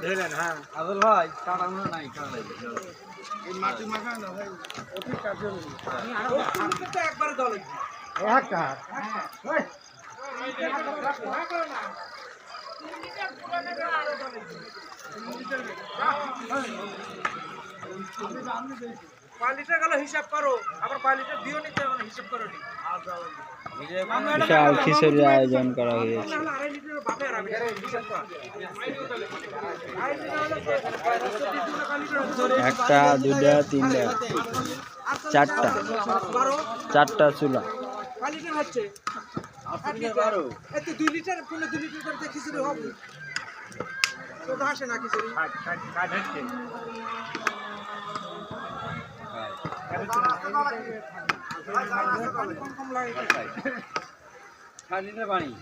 ধরেন হ্যাঁ আদল ভাই কাটানো নাই এই মাটি মাখা না ভাই অতি কাজে একবারে দলে একটা হ্যাঁ পালিটা গেল হিসাব করো আবার পালিটা দিও নিতে হবে হিসাব করো নি বিশাল খিচুড়ির আয়োজন করা হয়েছে। একটা দুটা তিনটা চারটা চুলা দুই লিটার 2 লিটার খিচুড়ি হবে তো আসে না খিচুড়ি কম লাগে পানি